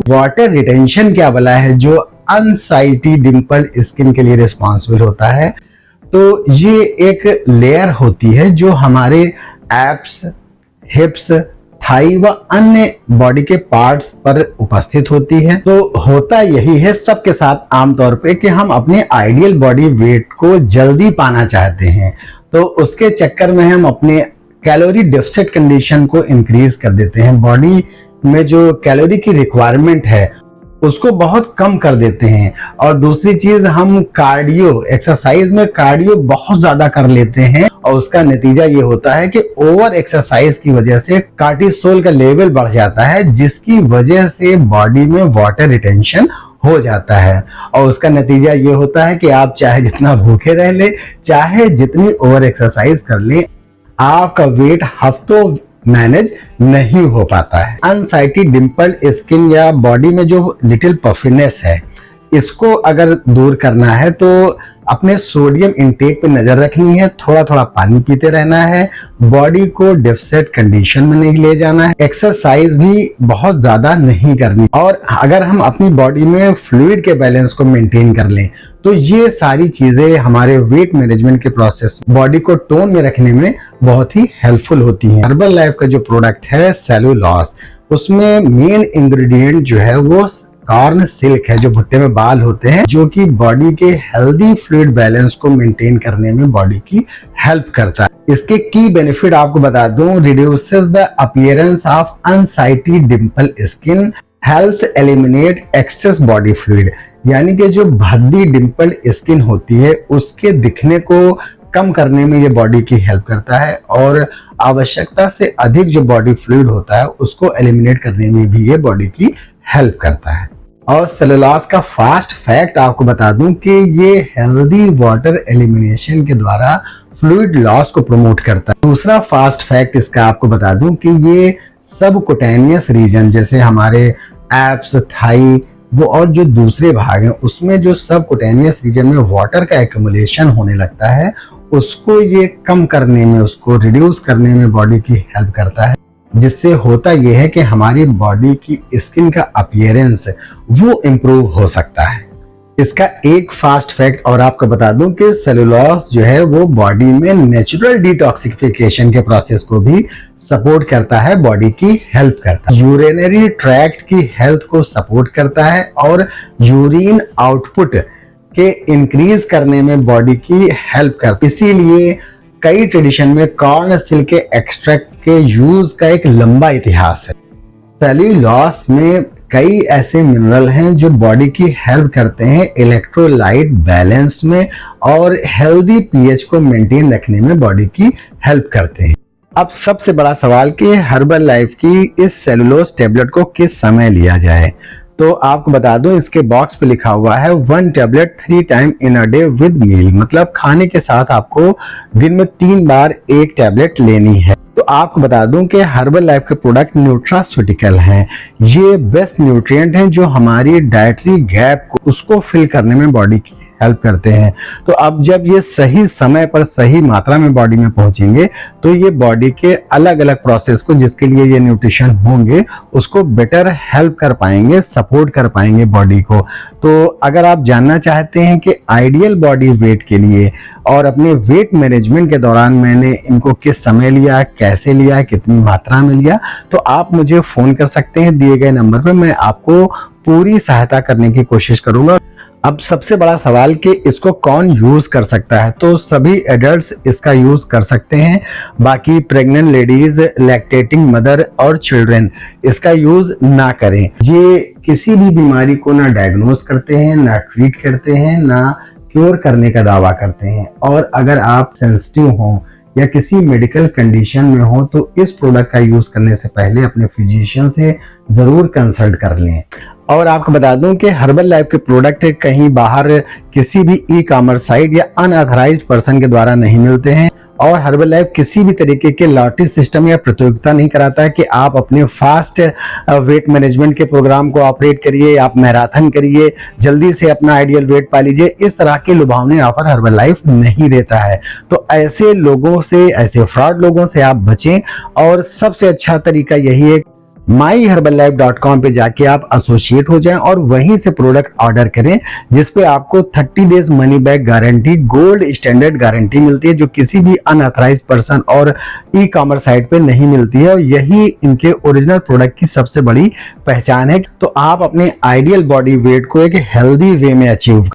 Water retention क्या वाला है जो अनसाइटी डिम्पल स्किन के लिए रिस्पॉन्सिबल होता है। तो ये एक लेयर होती है जो हमारे एब्स, हिप्स, थाई व अन्य बॉडी के पार्ट्स पर उपस्थित होती है। तो होता यही है सबके साथ आमतौर पे कि हम अपने आइडियल बॉडी वेट को जल्दी पाना चाहते हैं, तो उसके चक्कर में हम अपने कैलोरी डेफिसिट कंडीशन को इंक्रीज कर देते हैं। बॉडी में जो कैलोरी की रिक्वायरमेंट है उसको बहुत कम कर देते हैं। और दूसरी चीज, हम कार्डियो एक्सरसाइज में कार्डियो बहुत ज्यादा कर लेते हैं और उसका नतीजा ये होता है कि ओवर एक्सरसाइज की वजह से कार्टिसोल का लेवल बढ़ जाता है, जिसकी वजह से बॉडी में वाटर रिटेंशन हो जाता है। और उसका नतीजा ये होता है कि आप चाहे जितना भूखे रह ले, चाहे जितनी ओवर एक्सरसाइज कर ले, आपका वेट हफ्तों मैनेज नहीं हो पाता है। अनसाइटी डिम्पल स्किन या बॉडी में जो लिटिल पफिनेस है, इसको अगर दूर करना है तो अपने सोडियम इंटेक पे नजर रखनी है, थोड़ा थोड़ा पानी पीते रहना है, बॉडी को डेफिसिट कंडीशन में नहीं ले जाना है, एक्सरसाइज भी बहुत ज्यादा नहीं करनी। और अगर हम अपनी बॉडी में फ्लूइड के बैलेंस को मेंटेन कर लें तो ये सारी चीजें हमारे वेट मैनेजमेंट के प्रोसेस, बॉडी को टोन में रखने में बहुत ही हेल्पफुल होती हैं। हर्बल लाइफ का जो प्रोडक्ट है सेलुलॉस, उसमें मेन इंग्रेडिएंट जो है वो कॉर्न सिल्क है, जो भुट्टे में बाल होते हैं, जो कि बॉडी के हेल्दी फ्लूइड बैलेंस को मेंटेन करने में बॉडी की हेल्प करता है। इसके की बेनिफिट आपको बता दूं, reduces the appearance of unsightly dimple skin, helps eliminate excess body fluid, यानी कि जो भद्दी डिम्पल स्किन होती है उसके दिखने को कम करने में ये बॉडी की हेल्प करता है, और आवश्यकता से अधिक जो बॉडी फ्लूइड होता है उसको एलिमिनेट करने में भी ये बॉडी की हेल्प करता है। और सेलुलोज का फास्ट फैक्ट आपको बता दूं कि ये हेल्दी वाटर एलिमिनेशन के द्वारा फ्लूइड लॉस को प्रमोट करता है। दूसरा फास्ट फैक्ट इसका आपको बता दूं कि ये सबकुटेनियस रीजन, जैसे हमारे एब्स, थाई वो और जो दूसरे भाग हैं, उसमें जो सबकुटेनियस रीजन में वाटर का एक्युमुलेशन होने लगता है, उसको ये कम करने में, उसको रिड्यूस करने में बॉडी की हेल्प करता है, जिससे होता यह है कि हमारी बॉडी की स्किन का अपीयरेंस वो इम्प्रूव हो सकता है। इसका एक फास्ट फैक्ट और आपको बता दूं कि सेलुलोज जो है वो बॉडी में नेचुरल डिटॉक्सिफिकेशन के प्रोसेस को भी सपोर्ट करता है, बॉडी की हेल्प करता है, यूरिनरी ट्रैक्ट की हेल्थ को सपोर्ट करता है और यूरिन आउटपुट के इंक्रीज करने में बॉडी की हेल्प करता है। इसीलिए कई ट्रेडिशन में कॉर्न सिल्क के एक्सट्रैक्ट के यूज का एक लंबा इतिहास है। सेल्यूलोस में कई ऐसे मिनरल हैं जो बॉडी की हेल्प करते हैं इलेक्ट्रोलाइट बैलेंस में और हेल्दी पीएच को मेंटेन रखने में बॉडी की हेल्प करते हैं। अब सबसे बड़ा सवाल कि हर्बल लाइफ की इस सेलुलोज टेबलेट को किस समय लिया जाए, तो आपको बता दूं इसके बॉक्स पे लिखा हुआ है 1 tablet 3 time in a day with meal, मतलब खाने के साथ आपको दिन में 3 बार 1 टेबलेट लेनी है। तो आपको बता दूं कि हर्बल लाइफ के प्रोडक्ट न्यूट्रास्यूटिकल हैं, ये बेस्ट न्यूट्रिएंट हैं जो हमारी डाइटरी गैप को उसको फिल करने में बॉडी की हेल्प करते हैं। तो अब जब ये सही समय पर सही मात्रा में बॉडी में पहुंचेंगे तो ये बॉडी के अलग अलग प्रोसेस को, जिसके लिए ये न्यूट्रिशन होंगे, उसको बेटर हेल्प कर पाएंगे, सपोर्ट कर पाएंगे बॉडी को। तो अगर आप जानना चाहते हैं कि आइडियल बॉडी वेट के लिए और अपने वेट मैनेजमेंट के दौरान मैंने इनको किस समय लिया, कैसे लिया, कितनी मात्रा में लिया, तो आप मुझे फोन कर सकते हैं दिए गए नंबर पर, मैं आपको पूरी सहायता करने की कोशिश करूंगा। अब सबसे बड़ा सवाल कि इसको कौन यूज कर सकता है, तो सभी एडल्ट्स इसका यूज कर सकते हैं, बाकी प्रेग्नेंट लेडीज, लैक्टेटिंग मदर और चिल्ड्रन इसका यूज ना करें। ये किसी भी बीमारी को ना डायग्नोज करते हैं, ना ट्रीट करते हैं, ना क्योर करने का दावा करते हैं। और अगर आप सेंसिटिव हो या किसी मेडिकल कंडीशन में हो तो इस प्रोडक्ट का यूज करने से पहले अपने फिजिशियन से जरूर कंसल्ट कर लें। और आपको बता दूं कि हर्बल लाइफ के प्रोडक्ट कहीं बाहर किसी भी ई कॉमर्स साइट या अनऑथराइज्ड पर्सन के द्वारा नहीं मिलते हैं, और हर्बल लाइफ किसी भी तरीके के लॉटरी सिस्टम या प्रतियोगिता नहीं कराता है कि आप अपने फास्ट वेट मैनेजमेंट के प्रोग्राम को ऑपरेट करिए, आप मैराथन करिए, जल्दी से अपना आइडियल वेट पा लीजिए। इस तरह के लुभावने ऑफर हर्बल लाइफ नहीं देता है। तो ऐसे लोगों से, ऐसे फ्रॉड लोगों से आप बचें, और सबसे अच्छा तरीका यही है myherbalife.com पे जाके आप एसोसिएट हो जाएं और वहीं से प्रोडक्ट ऑर्डर करें, जिसपे आपको 30 days money back guarantee, gold standard guarantee मिलती है, जो किसी भी अनऑथराइज्ड पर्सन और ई कॉमर्स साइट पे नहीं मिलती है, और यही इनके ओरिजिनल प्रोडक्ट की सबसे बड़ी पहचान है। तो आप अपने आइडियल बॉडी वेट को एक हेल्दी वे में अचीव